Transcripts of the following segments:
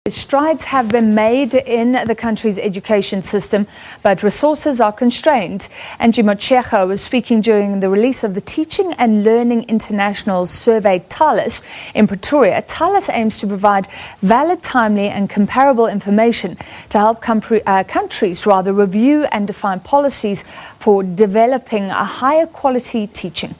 Strides have been made in the country's education system, but resources are constrained. Angie Motshekga was speaking during the release of the Teaching and Learning International survey TALIS in Pretoria. TALIS aims to provide valid, timely and comparable information to help countries review and define policies for developing a higher quality teaching.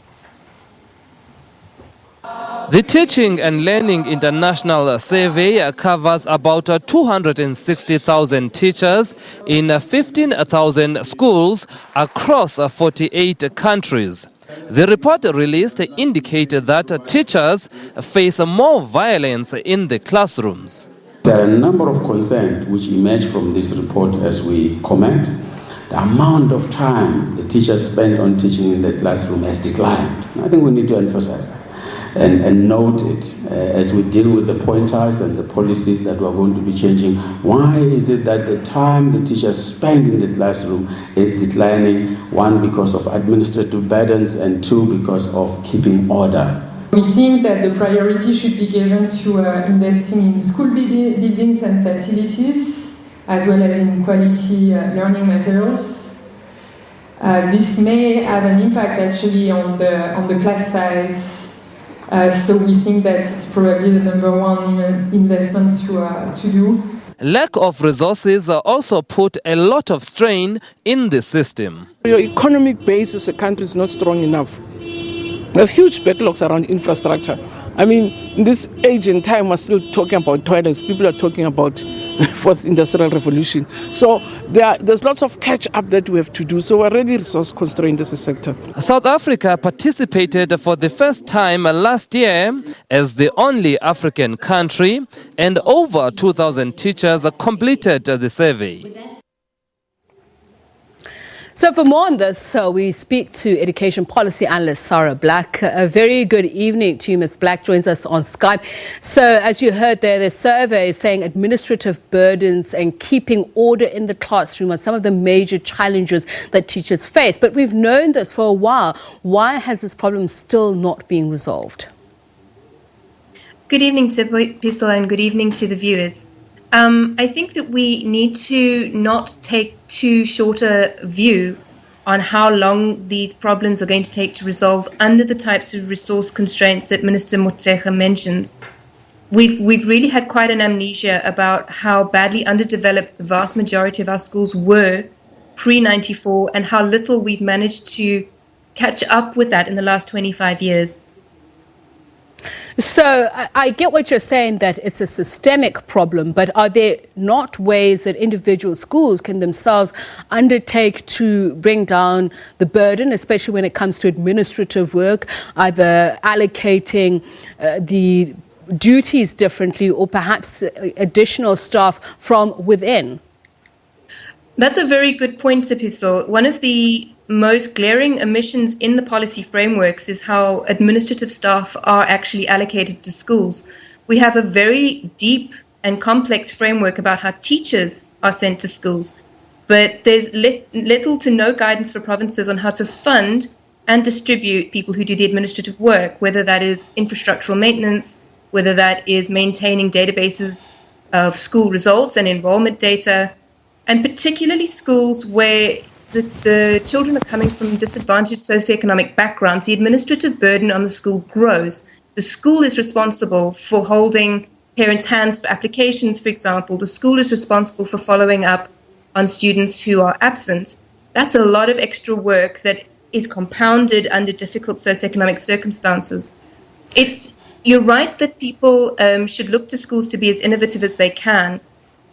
The Teaching and Learning International survey covers about 260,000 teachers in 15,000 schools across 48 countries. The report released indicated that teachers face more violence in the classrooms. There are a number of concerns which emerge from this report as we comment. The amount of time the teachers spend on teaching in the classroom has declined. I think we need to emphasize that. And note it as we deal with the pointers and the policies that we're going to be changing. Why is it that the time the teachers spend in the classroom is declining? One, because of administrative burdens, and two, because of keeping order. We think that the priority should be given to investing in school buildings and facilities, as well as in quality learning materials. This may have an impact actually on the class size. So we think that it's probably the number one investment to do. Lack of resources also put a lot of strain in the system. Your economic base as a country is not strong enough. We have huge backlogs around infrastructure. I mean, in this age and time, we're still talking about toilets. People are talking about fourth industrial revolution. So there's lots of catch-up that we have to do. So we're already resource-constrained as a sector. South Africa participated for the first time last year as the only African country, and over 2,000 teachers completed the survey. So for more on this, we speak to education policy analyst Sara Black. A very good evening to you, Ms. Black joins us on Skype. So as you heard there, the survey is saying administrative burdens and keeping order in the classroom are some of the major challenges that teachers face. But we've known this for a while. Why has this problem still not been resolved? Good evening to Pistol and good evening to the viewers. I think that we need to not take too short a view on how long these problems are going to take to resolve under the types of resource constraints that Minister Motshekga mentions. We've really had quite an amnesia about how badly underdeveloped the vast majority of our schools were pre-94 and how little we've managed to catch up with that in the last 25 years. So I get what you're saying, that it's a systemic problem, but are there not ways that individual schools can themselves undertake to bring down the burden, especially when it comes to administrative work, either allocating the duties differently or perhaps additional staff from within? That's a very good point, Sipiso. One of the most glaring omissions in the policy frameworks is how administrative staff are actually allocated to schools. We have a very deep and complex framework about how teachers are sent to schools, but there's little to no guidance for provinces on how to fund and distribute people who do the administrative work, whether that is infrastructural maintenance, whether that is maintaining databases of school results and enrollment data, and particularly schools where the children are coming from disadvantaged socioeconomic backgrounds. The administrative burden on the school grows. The school is responsible for holding parents' hands for applications, for example. The school is responsible for following up on students who are absent. That's a lot of extra work that is compounded under difficult socioeconomic circumstances. You're right that people should look to schools to be as innovative as they can.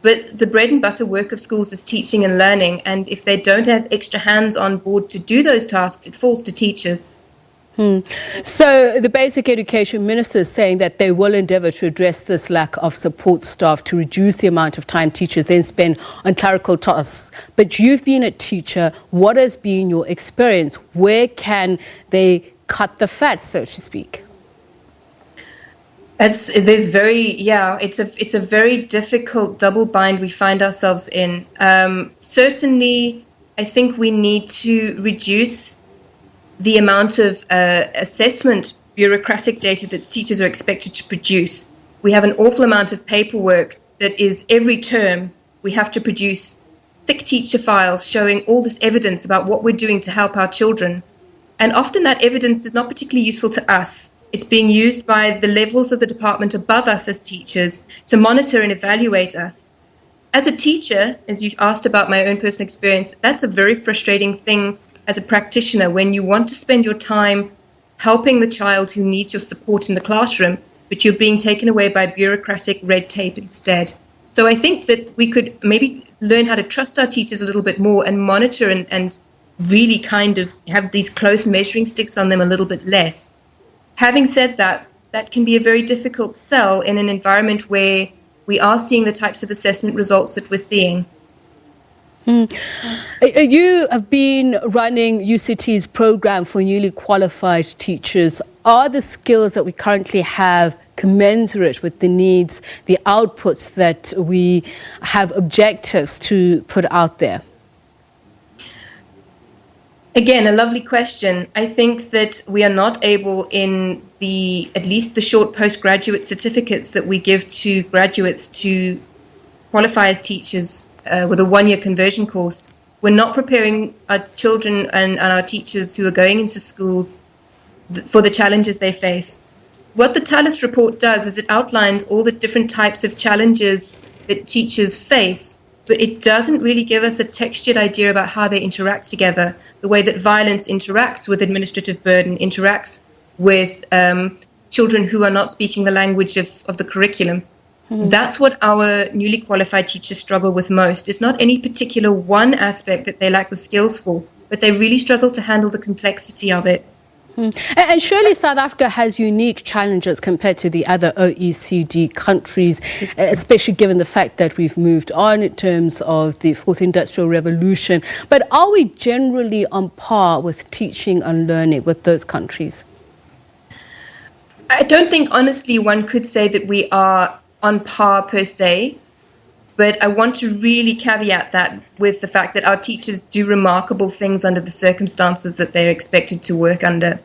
But the bread and butter work of schools is teaching and learning, and if they don't have extra hands on board to do those tasks, it falls to teachers. So the Basic Education Minister is saying that they will endeavour to address this lack of support staff to reduce the amount of time teachers then spend on clerical tasks. But you've been a teacher. What has been your experience? Where can they cut the fat, so to speak? It's a very difficult double bind we find ourselves in. Certainly, I think we need to reduce the amount of assessment bureaucratic data that teachers are expected to produce. We have an awful amount of paperwork that is every term we have to produce thick teacher files showing all this evidence about what we're doing to help our children. And often that evidence is not particularly useful to us. It's being used by the levels of the department above us as teachers to monitor and evaluate us. As a teacher, as you asked about my own personal experience, that's a very frustrating thing as a practitioner when you want to spend your time helping the child who needs your support in the classroom, but you're being taken away by bureaucratic red tape instead. So I think that we could maybe learn how to trust our teachers a little bit more and monitor and really kind of have these close measuring sticks on them a little bit less. Having said that, that can be a very difficult sell in an environment where we are seeing the types of assessment results that we're seeing. You have been running UCT's program for newly qualified teachers. Are the skills that we currently have commensurate with the needs, the outputs that we have objectives to put out there? Again, a lovely question. I think that we are not able in at least the short postgraduate certificates that we give to graduates to qualify as teachers with a one-year conversion course. We're not preparing our children and our teachers who are going into schools for the challenges they face. What the TALIS report does is it outlines all the different types of challenges that teachers face, but it doesn't really give us a textured idea about how they interact together, the way that violence interacts with administrative burden, interacts with children who are not speaking the language of the curriculum. That's what our newly qualified teachers struggle with most. It's not any particular one aspect that they lack the skills for, but they really struggle to handle the complexity of it. And surely South Africa has unique challenges compared to the other OECD countries, especially given the fact that we've moved on in terms of the fourth industrial revolution. But are we generally on par with teaching and learning with those countries? I don't think, honestly, one could say that we are on par per se, but I want to really caveat that with the fact that our teachers do remarkable things under the circumstances that they're expected to work under.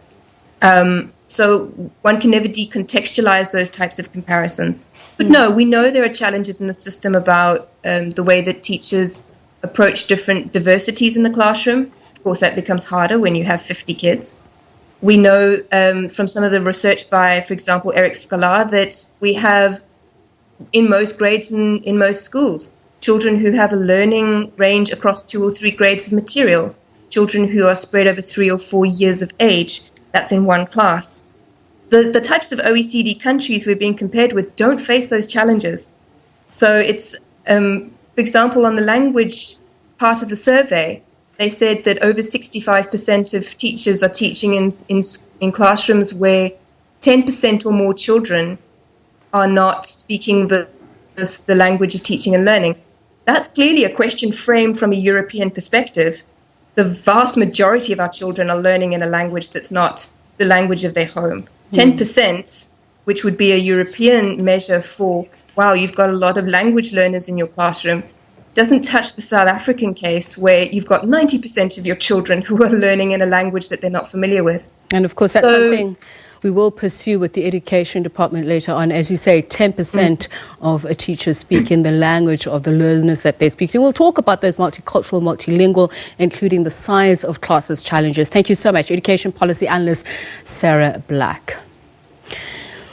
So one can never decontextualize those types of comparisons. But no, we know there are challenges in the system about the way that teachers approach different diversities in the classroom. Of course, that becomes harder when you have 50 kids. We know from some of the research by, for example, Eric Scalar, that we have in most grades in most schools, children who have a learning range across 2 or 3 grades of material, children who are spread over 3 or 4 years of age, that's in one class. The types of OECD countries we're being compared with don't face those challenges. So it's, for example, on the language part of the survey, they said that over 65% of teachers are teaching in classrooms where 10% or more children are not speaking the language of teaching and learning. That's clearly a question framed from a European perspective. The vast majority of our children are learning in a language that's not the language of their home. 10%, which would be a European measure for, wow, you've got a lot of language learners in your classroom, doesn't touch the South African case where you've got 90% of your children who are learning in a language that they're not familiar with. And of course, that's something we will pursue with the Education Department later on. As you say, 10% of a teacher speak in the language of the learners that they speak to. We'll talk about those multicultural, multilingual, including the size of classes challenges. Thank you so much, Education Policy Analyst Sara Black.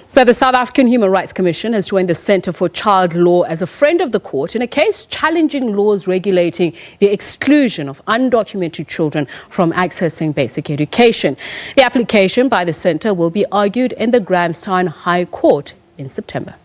So the South African Human Rights Commission has joined the Centre for Child Law as a friend of the court in a case challenging laws regulating the exclusion of undocumented children from accessing basic education. The application by the centre will be argued in the Grahamstown High Court in September.